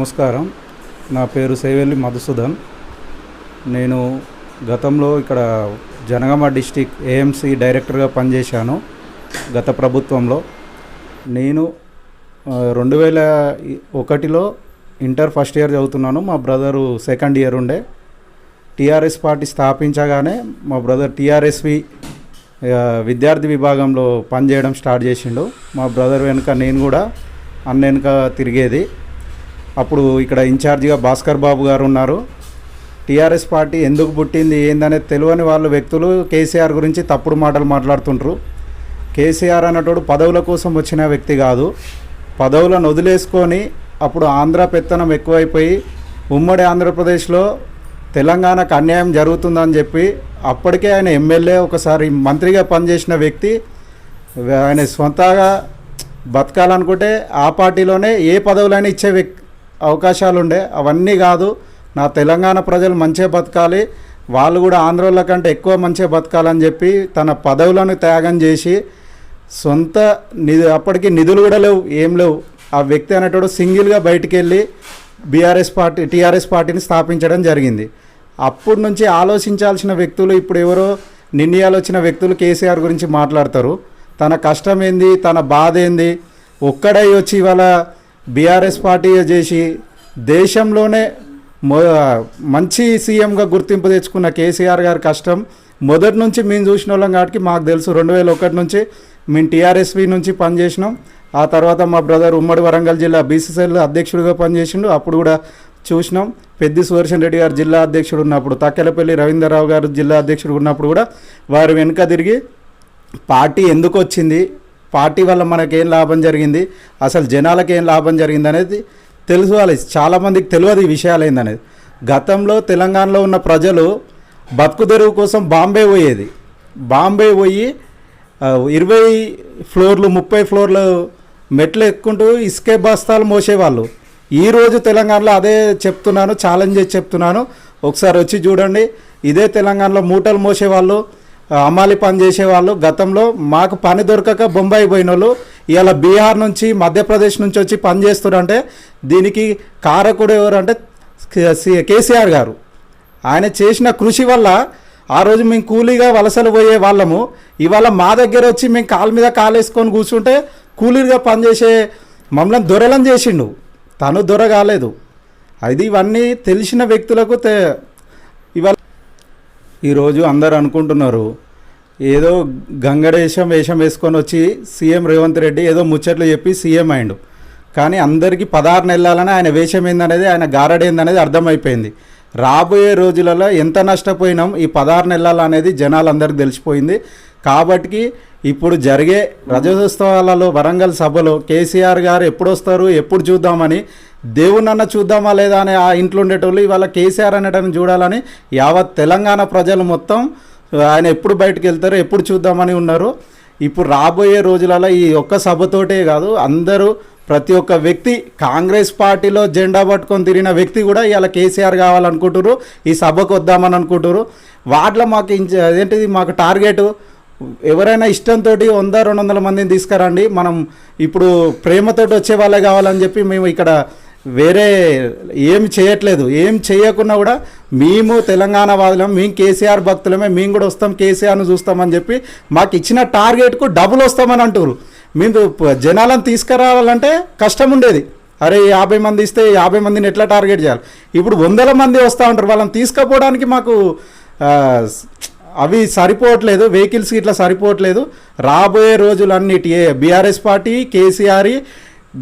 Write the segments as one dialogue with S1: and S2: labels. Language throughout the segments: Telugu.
S1: నమస్కారం. నా పేరు సేవెల్లి మధుసూదన్. నేను గతంలో ఇక్కడ జనగామ డిస్టిక్ ఏఎంసీ డైరెక్టర్గా పనిచేశాను గత ప్రభుత్వంలో. నేను 2001లో ఇంటర్ ఫస్ట్ ఇయర్ చదువుతున్నాను. మా బ్రదరు సెకండ్ ఇయర్ ఉండే. టీఆర్ఎస్ పార్టీ స్థాపించగానే మా బ్రదర్ టీఆర్ఎస్వి విద్యార్థి విభాగంలో పనిచేయడం స్టార్ట్ చేసిండు. మా బ్రదర్ వెనుక నేను కూడా అన్న వెనుక తిరిగేది. అప్పుడు ఇక్కడ ఇన్ఛార్జిగా భాస్కర్ బాబు గారు ఉన్నారు. టీఆర్ఎస్ పార్టీ ఎందుకు పుట్టింది ఏందనేది తెలియని వాళ్ళు వ్యక్తులు కేసీఆర్ గురించి తప్పుడు మాటలు మాట్లాడుతుంటారు. కేసీఆర్ అన్నటోడు పదవుల కోసం వచ్చిన వ్యక్తి కాదు. పదవులను వదిలేసుకొని అప్పుడు ఆంధ్ర పెత్తనం ఎక్కువైపోయి ఉమ్మడి ఆంధ్రప్రదేశ్లో తెలంగాణకు అన్యాయం జరుగుతుందని చెప్పి అప్పటికే ఆయన ఎమ్మెల్యే ఒకసారి మంత్రిగా పనిచేసిన వ్యక్తి. ఆయన సొంతగా బతకాలనుకుంటే ఆ పార్టీలోనే ఏ పదవులైనా ఇచ్చే అవకాశాలు ఉండే. అవన్నీ కాదు, నా తెలంగాణ ప్రజలు మంచిగా బతకాలి, వాళ్ళు కూడా ఆంధ్రోళ్ళ కంటే ఎక్కువ మంచిగా బతకాలని చెప్పి తన పదవులను త్యాగం చేసి సొంత అప్పటికి నిధులు కూడా లేవు, ఏం లేవు. ఆ వ్యక్తి అనేటోడు సింగిల్గా బయటికి వెళ్ళి టీఆర్ఎస్ పార్టీని స్థాపించడం జరిగింది. అప్పటి నుంచి ఆలోచించాల్సిన వ్యక్తులు ఇప్పుడు ఎవరో నిర్ణయాలు వచ్చిన వ్యక్తులు కేసీఆర్ గురించి మాట్లాడతారు. తన కష్టం ఏంది, తన బాధ ఏంది, ఒక్కడై వచ్చి ఇవాళ బీఆర్ఎస్ పార్టీ చేసి దేశంలోనే మంచి సీఎంగా గుర్తింపు తెచ్చుకున్న కేసీఆర్ గారి కష్టం మొదటి నుంచి మేము చూసిన వాళ్ళం కాబట్టి మాకు తెలుసు. 2001 నుంచి మేము టీఆర్ఎస్వి నుంచి పనిచేసినాం. ఆ తర్వాత మా బ్రదర్ ఉమ్మడి వరంగల్ జిల్లా బీసీసీఎల్ అధ్యక్షుడిగా పనిచేసిండు. అప్పుడు కూడా చూసినాం. పెద్ది సుదర్శన్ రెడ్డి గారు జిల్లా అధ్యక్షుడు ఉన్నప్పుడు, తక్కెలపల్లి రవీంద్రరావు గారు జిల్లా అధ్యక్షుడు ఉన్నప్పుడు కూడా వారి వెనుక తిరిగి పార్టీ ఎందుకు వచ్చింది, పార్టీ వల్ల మనకేం లాభం జరిగింది, అసలు జనాలకు ఏం లాభం జరిగింది అనేది తెలుసుకోవాలి. చాలామందికి తెలియదు ఈ విషయాలు ఏందనేది. గతంలో తెలంగాణలో ఉన్న ప్రజలు బతుకు తెరువు కోసం బాంబే పోయేది. బాంబే పోయి 20 ఫ్లోర్లు 30 ఫ్లోర్లు మెట్లు ఎక్కుంటూ ఇసుకే బస్తాలు మోసేవాళ్ళు. ఈరోజు తెలంగాణలో అదే చెప్తున్నాను, ఛాలెంజ్ చేసి చెప్తున్నాను, ఒకసారి వచ్చి చూడండి. ఇదే తెలంగాణలో మూటలు మోసేవాళ్ళు, అమ్మాలి పని చేసేవాళ్ళు. గతంలో మాకు పని దొరకక బొంబాయి పోయిన వాళ్ళు ఇవాళ బీహార్ నుంచి మధ్యప్రదేశ్ నుంచి వచ్చి పని చేస్తున్నారంటే దీనికి కారకుడు ఎవరంటే కేసీఆర్ గారు. ఆయన చేసిన కృషి వల్ల ఆ రోజు మేము కూలీగా వలసలు పోయే వాళ్ళము. ఇవాళ మా దగ్గర వచ్చి మేము కాలు మీద కాలేసుకొని కూర్చుంటే కూలీగా పనిచేసే మమ్మల్ని దొరలను చేసిండు. తను దొర కాలేదు. అది ఇవన్నీ తెలిసిన వ్యక్తులకు ఇవాళ ఈరోజు అందరు అనుకుంటున్నారు ఏదో గంగడేశం వేషం వేసుకొని వచ్చి సీఎం రేవంత్ రెడ్డి ఏదో ముచ్చట్లు చెప్పి సీఎం అయిండు. కానీ అందరికీ 16 నెలలని ఆయన వేషం ఏందనేది, ఆయన గారడేందనేది అర్థమైపోయింది. రాబోయే రోజులలో ఎంత నష్టపోయినాం ఈ 16 నెలలు అనేది జనాలందరికీ తెలిసిపోయింది. కాబట్టి ఇప్పుడు జరిగే రజతోత్సవాలలో వరంగల్ సభలో కేసీఆర్ గారు ఎప్పుడు వస్తారు, ఎప్పుడు చూద్దామని, దేవునన్న చూద్దామా లేదా అని ఆ ఇంట్లో ఉండేటోళ్ళు ఇవాళ కేసీఆర్ అనేటని చూడాలని యావత్ తెలంగాణ ప్రజలు మొత్తం ఆయన ఎప్పుడు బయటకు వెళ్తారో ఎప్పుడు చూద్దామని ఉన్నారు. ఇప్పుడు రాబోయే రోజులలో ఈ ఒక్క సభతోటే కాదు, అందరూ ప్రతి ఒక్క వ్యక్తి కాంగ్రెస్ పార్టీలో జెండా పట్టుకొని తిరిగిన వ్యక్తి కూడా ఇవాళ కేసీఆర్ కావాలనుకుంటున్నారు, ఈ సభకు వద్దామని అనుకుంటున్నారు. వాటిలో మాకు అదేంటిది మాకు టార్గెట్ ఎవరైనా ఇష్టంతో 100-200 మందిని తీసుకురండి, మనం ఇప్పుడు ప్రేమతోటి వచ్చే వాళ్ళే కావాలని చెప్పి మేము ఇక్కడ వేరే ఏం చేయట్లేదు. ఏం చేయకున్నా కూడా మేము తెలంగాణ వాదులం, మేము కేసీఆర్ భక్తులమే, మేము కూడా వస్తాం, కేసీఆర్ను చూస్తామని చెప్పి మాకు ఇచ్చిన టార్గెట్కు డబుల్ వస్తామని అంటారు. మేము జనాలను తీసుకురావాలంటే కష్టం ఉండేది. అరే 50 మంది ఇస్తే 50 మందిని ఎట్లా టార్గెట్ చేయాలి, ఇప్పుడు 100 మంది వస్తూ ఉంటారు. వాళ్ళని తీసుకుపోవడానికి మాకు అవి సరిపోవట్లేదు, వెహికల్స్ ఇట్లా సరిపోవట్లేదు. రాబోయే రోజులన్నిటి బీఆర్ఎస్ పార్టీ కేసీఆర్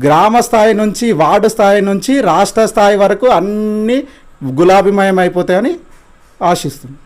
S1: గ్రామ స్థాయి నుంచి వార్డు స్థాయి నుంచి రాష్ట్ర స్థాయి వరకు అన్నీ గులాబీమయం అయిపోతాయని ఆశిస్తున్నాం.